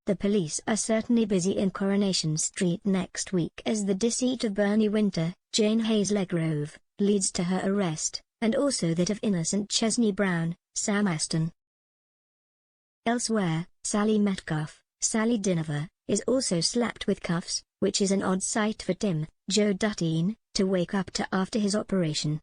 The police are certainly busy in Coronation Street next week as the deceit of Bernie Winter, Jane Hazlegrove, leads to her arrest, and also that of innocent Chesney Brown, Sam Aston. Elsewhere, Sally Metcalf, Sally Dinover, is also slapped with cuffs, which is an odd sight for Tim, Joe Duttine, to wake up to after his operation.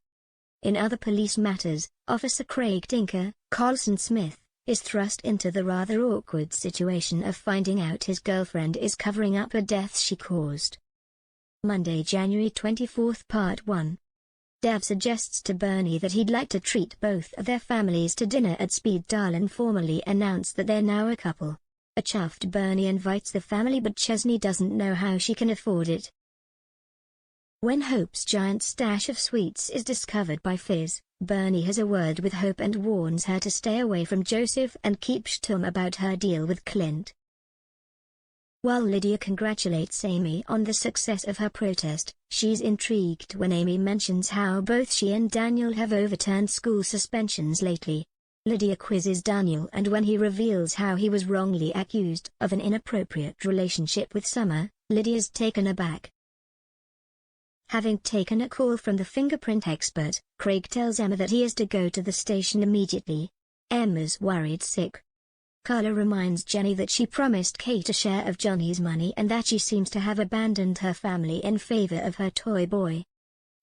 In other police matters, Officer Craig Tinker, Colson Smith, is thrust into the rather awkward situation of finding out his girlfriend is covering up a death she caused. Monday, January 24, Part 1. Dev suggests to Bernie that he'd like to treat both of their families to dinner at Speed Dial and formally announce that they're now a couple. A chuffed Bernie invites the family, but Chesney doesn't know how she can afford it. When Hope's giant stash of sweets is discovered by Fizz, Bernie has a word with Hope and warns her to stay away from Joseph and keep stum about her deal with Clint. While Lydia congratulates Amy on the success of her protest, she's intrigued when Amy mentions how both she and Daniel have overturned school suspensions lately. Lydia quizzes Daniel, and when he reveals how he was wrongly accused of an inappropriate relationship with Summer, Lydia's taken aback. Having taken a call from the fingerprint expert, Craig tells Emma that he is to go to the station immediately. Emma's worried sick. Carla reminds Jenny that she promised Kate a share of Johnny's money and that she seems to have abandoned her family in favor of her toy boy.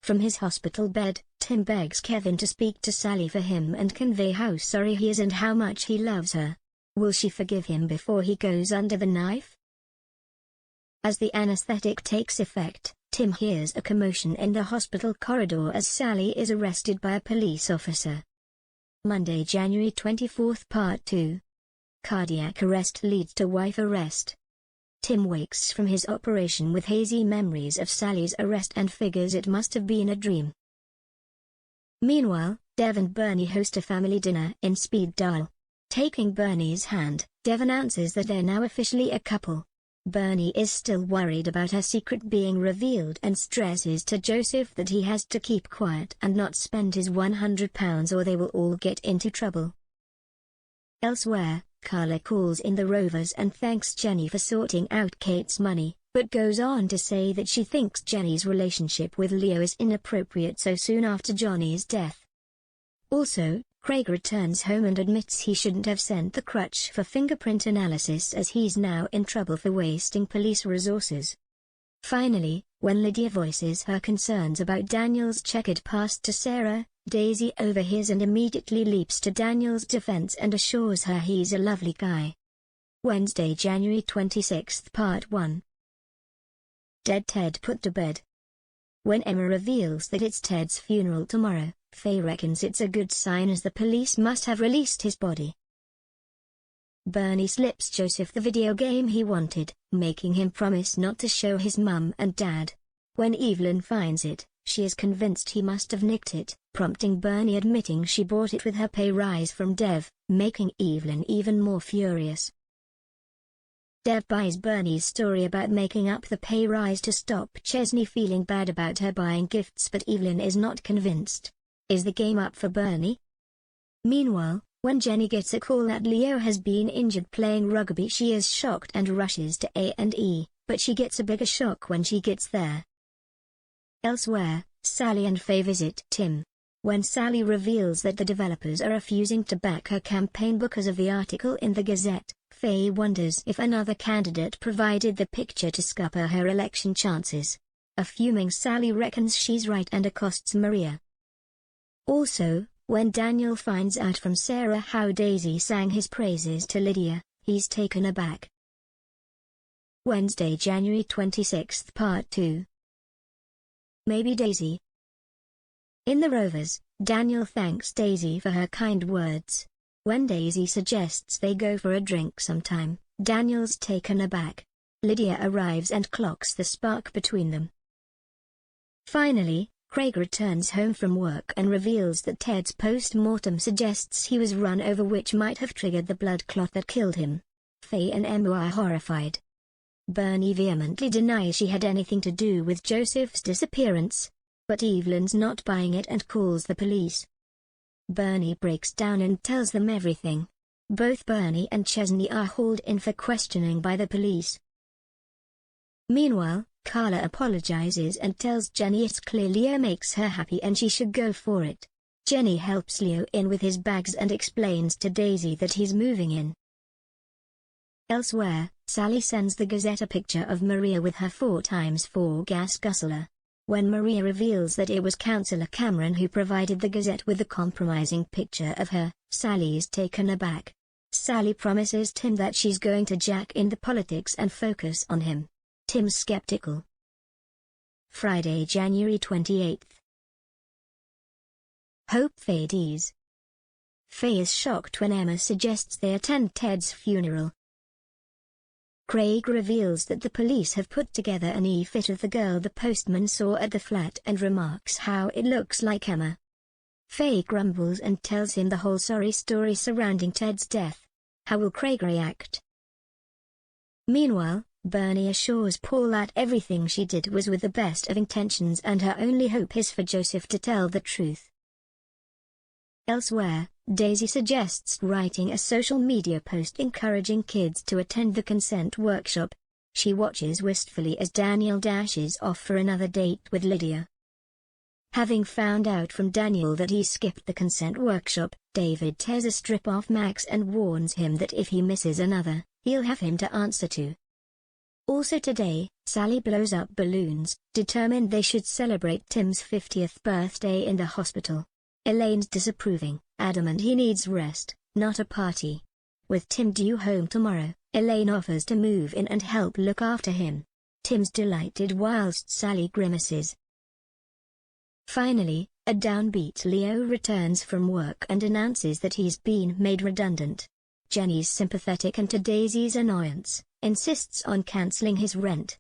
From his hospital bed, Tim begs Kevin to speak to Sally for him and convey how sorry he is and how much he loves her. Will she forgive him before he goes under the knife? As the anesthetic takes effect, Tim hears a commotion in the hospital corridor as Sally is arrested by a police officer. Monday, January 24, Part 2. Cardiac arrest leads to wife arrest. Tim wakes from his operation with hazy memories of Sally's arrest and figures it must have been a dream. Meanwhile, Dev and Bernie host a family dinner in Speed Dial. Taking Bernie's hand, Dev announces that they're now officially a couple. Bernie is still worried about her secret being revealed and stresses to Joseph that he has to keep quiet and not spend his £100 or they will all get into trouble. Elsewhere, Carla calls in the Rovers and thanks Jenny for sorting out Kate's money, but goes on to say that she thinks Jenny's relationship with Leo is inappropriate so soon after Johnny's death. Also, Craig returns home and admits he shouldn't have sent the crutch for fingerprint analysis as he's now in trouble for wasting police resources. Finally, when Lydia voices her concerns about Daniel's checkered past to Sarah, Daisy overhears and immediately leaps to Daniel's defense and assures her he's a lovely guy. Wednesday, January 26, Part 1. Dead Ted put to bed. When Emma reveals that it's Ted's funeral tomorrow, Faye reckons it's a good sign as the police must have released his body. Bernie slips Joseph the video game he wanted, making him promise not to show his mum and dad. When Evelyn finds it, she is convinced he must have nicked it, prompting Bernie admitting she bought it with her pay rise from Dev, making Evelyn even more furious. Dev buys Bernie's story about making up the pay rise to stop Chesney feeling bad about her buying gifts, but Evelyn is not convinced. Is the game up for Bernie? Meanwhile, when Jenny gets a call that Leo has been injured playing rugby, she is shocked and rushes to A&E, but she gets a bigger shock when she gets there. Elsewhere, Sally and Faye visit Tim. When Sally reveals that the developers are refusing to back her campaign because of the article in the Gazette, Faye wonders if another candidate provided the picture to scupper her election chances. A fuming Sally reckons she's right and accosts Maria. Also, when Daniel finds out from Sarah how Daisy sang his praises to Lydia, he's taken aback. Wednesday, January 26, Part 2. Maybe Daisy. In the Rovers, Daniel thanks Daisy for her kind words. When Daisy suggests they go for a drink sometime, Daniel's taken aback. Lydia arrives and clocks the spark between them. Finally, Craig returns home from work and reveals that Ted's post-mortem suggests he was run over, which might have triggered the blood clot that killed him. Faye and Emma are horrified. Bernie vehemently denies she had anything to do with Joseph's disappearance, but Evelyn's not buying it and calls the police. Bernie breaks down and tells them everything. Both Bernie and Chesney are hauled in for questioning by the police. Meanwhile, Carla apologizes and tells Jenny it's clear Leo makes her happy and she should go for it. Jenny helps Leo in with his bags and explains to Daisy that he's moving in. Elsewhere, Sally sends the Gazette a picture of Maria with her 4x4 gas guzzler. When Maria reveals that it was Councillor Cameron who provided the Gazette with the compromising picture of her, Sally's taken aback. Sally promises Tim that she's going to jack in the politics and focus on him. Tim's skeptical. Friday, January 28th. Hope fades. Faye is shocked when Emma suggests they attend Ted's funeral. Craig reveals that the police have put together an e-fit of the girl the postman saw at the flat and remarks how it looks like Emma. Faye grumbles and tells him the whole sorry story surrounding Ted's death. How will Craig react? Meanwhile, Bernie assures Paul that everything she did was with the best of intentions and her only hope is for Joseph to tell the truth. Elsewhere, Daisy suggests writing a social media post encouraging kids to attend the consent workshop. She watches wistfully as Daniel dashes off for another date with Lydia. Having found out from Daniel that he skipped the consent workshop, David tears a strip off Max and warns him that if he misses another, he'll have him to answer to. Also today, Sally blows up balloons, determined they should celebrate Tim's 50th birthday in the hospital. Elaine's disapproving, adamant he needs rest, not a party. With Tim due home tomorrow, Elaine offers to move in and help look after him. Tim's delighted whilst Sally grimaces. Finally, a downbeat Leo returns from work and announces that he's been made redundant. Jenny's sympathetic and to Daisy's annoyance, insists on cancelling his rent.